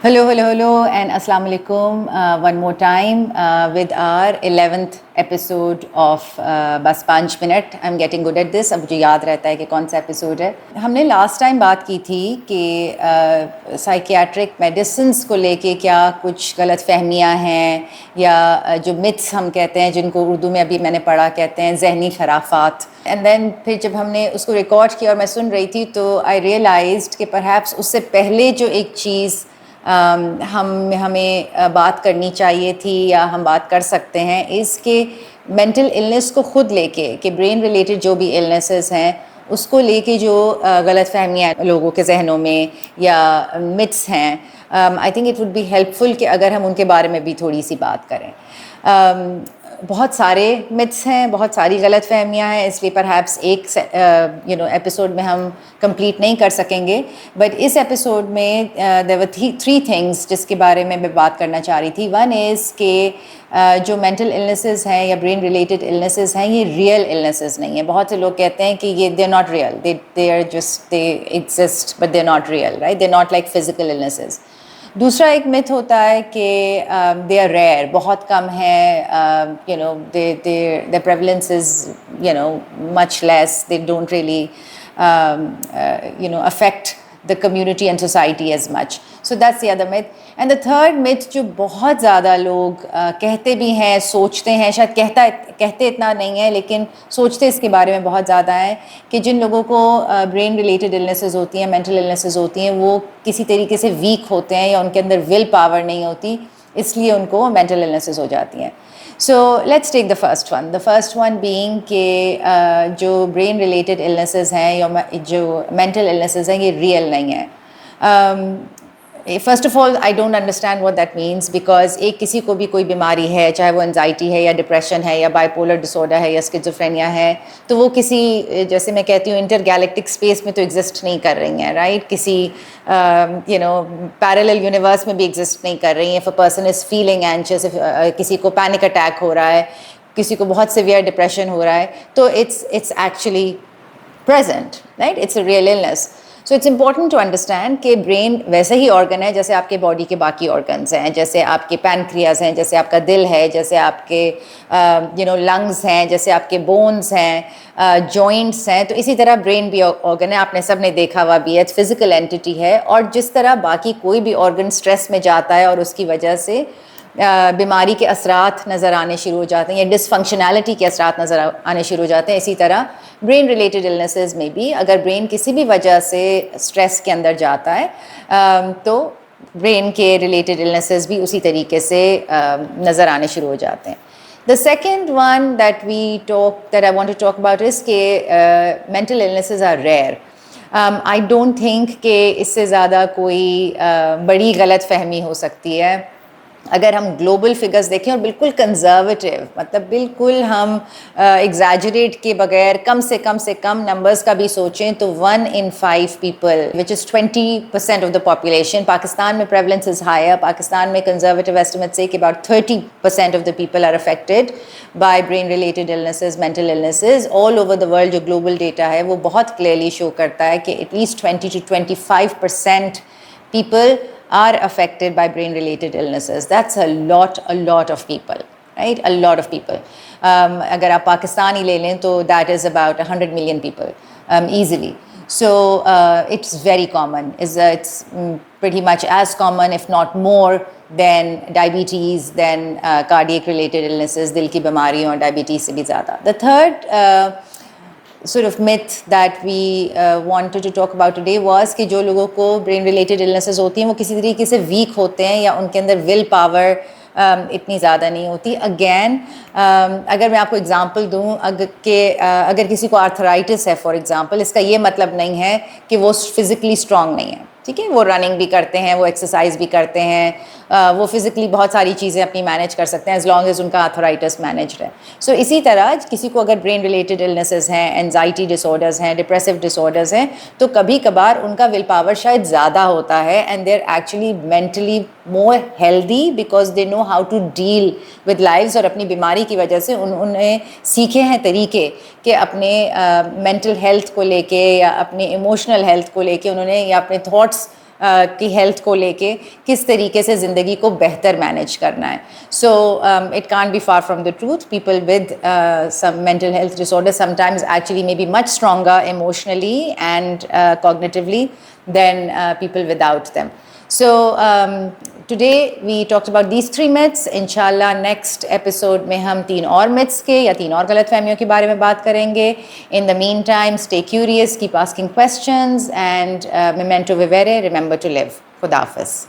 Hello, and Assalamu alaikum. One more time with our 11th episode of बस 5 minute. I'm getting good at this. अब मुझे याद रहता है कि कौन सा एपिसोड है. हमने लास्ट टाइम बात की थी कि साइकियाट्रिक मेडिसिन्स को लेके क्या कुछ गलत फहमियाँ हैं या जो मिथ्स हम कहते हैं, जिनको उर्दू में अभी मैंने पढ़ा कहते हैं जहनी खराफात. एंड देन फिर जब हमने उसको रिकॉर्ड किया और मैं सुन रही थी तो आई रियलाइज्ड कि परहैप्स उससे पहले जो एक चीज़ हमें बात करनी चाहिए थी या हम बात कर सकते हैं इसके मेंटल इलनेस को ख़ुद लेके कि ब्रेन रिलेटेड जो भी इलनेसेस हैं उसको लेके जो गलत फहमियाँ लोगों के जहनों में या मिथ्स हैं, I think it would be helpful कि अगर हम उनके बारे में भी थोड़ी सी बात करें. बहुत सारे मिथ्स हैं, बहुत सारी गलत फहमियाँ हैं, इसलिए परहैप्स एक एपिसोड में हम कंप्लीट नहीं कर सकेंगे. बट इस एपिसोड में देयर वर थ्री थिंग्स जिसके बारे में मैं बात करना चाह रही थी. वन इज़ कि जो मेंटल इलनेसेस हैं या ब्रेन रिलेटेड इलनेसेस हैं ये रियल इलनेसेस नहीं है. बहुत से लोग कहते हैं कि ये they are not real, they are just they exist but they are not real, right? They are not like physical illnesses. दूसरा एक मिथ होता है कि दे आर रेयर, बहुत कम है, their prevalence is much less, they don't really affect the community and society as much. So that's the other myth. And the third myth जो बहुत ज़्यादा लोग कहते भी हैं, सोचते हैं, शायद कहते इतना नहीं है लेकिन सोचते इसके बारे में बहुत ज़्यादा है कि जिन लोगों को ब्रेन रिलेटेड इलनेसेस होती हैं, मेंटल इलनेसेस होती हैं, वो किसी तरीके से वीक होते हैं या उनके अंदर विल पावर नहीं होती, इसलिए उनको मेंटल इलनेसेस हो जाती हैं. So let's take the first one. The first one being कि जो ब्रेन रिलेटेड इलनेसेस हैं या जो मेंटल इलनेसेस हैं ये रियल नहीं है. First of all I don't understand what that means because एक किसी को भी कोई बीमारी है, चाहे वो एंजाइटी है या डिप्रेशन है या बाइपोलर डिसऑर्डर है या स्किज़ोफ्रेनिया है, तो वो किसी, जैसे मैं कहती हूँ, इंटरगैलेक्टिक स्पेस में तो एग्जिस्ट नहीं कर रही हैं, राइट? किसी पैरेलल यूनिवर्स में भी एग्जिस्ट नहीं कर रही हैं. If a person is feeling anxious, किसी को पैनिक अटैक हो रहा है, किसी को बहुत सिवियर डिप्रेशन हो रहा है, तो it's actually present, right? It's a real illness. So it's important to understand कि ब्रेन वैसे ही ऑर्गन है जैसे आपके बॉडी के बाकी ऑर्गन्स हैं, जैसे आपके पैनक्रियास हैं, जैसे आपका दिल है, जैसे आपके लंग्स हैं, जैसे आपके बोन्स हैं, जॉइंट्स हैं. तो इसी तरह ब्रेन भी ऑर्गन है, आपने सब ने देखा हुआ भी है, फिजिकल एंटिटी है. और जिस तरह बाकी कोई भी ऑर्गन स्ट्रेस में जाता है और उसकी वजह से बीमारी के असरात नज़र आने शुरू हो जाते हैं या डिसफंक्शनैलिटी के असरात नज़र आने शुरू हो जाते हैं, इसी तरह ब्रेन रिलेटेड इलनेसेस में भी अगर ब्रेन किसी भी वजह से स्ट्रेस के अंदर जाता है तो ब्रेन के रिलेटेड इलनेसेस भी उसी तरीके से नज़र आने शुरू हो जाते हैं. The second one that I want to talk about is कि mental illnesses are rare. I don't think कि इससे ज़्यादा कोई बड़ी गलत फहमी हो सकती है. अगर हम ग्लोबल फिगर्स देखें और बिल्कुल कंजर्वेटिव, मतलब बिल्कुल हम एग्जैजरेट के बगैर कम से कम नंबर्स का भी सोचें तो 1 in 5 people which is 20% of the population. Pakistan में प्रेवलेंस इज़ हायर. पाकिस्तान में कंजर्वेटिव एस्टिमेट से कि about 30% of the people are affected by brain related illnesses, mental illnesses. All over the world जो ग्लोबल डेटा है वो बहुत क्लियरली शो करता है कि at least 20 to 25% people are affected by brain related illnesses. That's a lot of people, right? A lot of people. अगर आप पाकिस्तान ही ले लें तो that is about 100 million people easily. So it's very common. It's pretty much as common if not more than diabetes, than cardiac related illnesses, दिल की बीमारियों और diabetes से भी ज़्यादा. The third sort of myth that we wanted to talk about today was कि जो लोगों को brain related illnesses होती हैं वो किसी तरीके से weak होते हैं या उनके अंदर will power इतनी ज़्यादा नहीं होती. अगेन अगर मैं आपको एग्जांपल दूँ, अगर किसी को आर्थराइटिस है फॉर एग्जांपल, इसका ये मतलब नहीं है कि वो फिज़िकली स्ट्रांग नहीं है, ठीक है? वो रनिंग भी करते हैं, वो एक्सरसाइज भी करते हैं, वो फिज़िकली बहुत सारी चीज़ें अपनी मैनेज कर सकते हैं एज लॉन्ग एज उनका आर्थराइटिस मैनेज्ड है. सो इसी तरह किसी को अगर ब्रेन रिलेटेड इलनेसेस हैं, एंजाइटी डिसऑर्डर्स हैं, डिप्रेसिव डिसऑर्डर्स हैं, तो कभी कभार उनका विल पावर शायद ज़्यादा होता है and they are actually mentally more healthy because they know how to deal with lives. और अपनी बीमारी की वजह से उन्होंने सीखे हैं तरीके कि अपने मेंटल हेल्थ को लेके या अपने इमोशनल हेल्थ को लेके उन्होंने या अपने थॉट्स کی ہیلتھ کو لے کے کس طریقے سے زندگی کو بہتر مینیج کرنا ہے. So it can't be far from the truth. People with some mental health disorder sometimes actually may be much stronger emotionally and cognitively than people without them. So today we talked about these 3 myths. Inshallah next episode میں ہم 3 اور myths کے یا 3 اور غلط فہمیوں کے بارے میں بات کریں گے. In the meantime, stay curious, keep asking questions, and memento vivere, remember to live. خدا حافظ.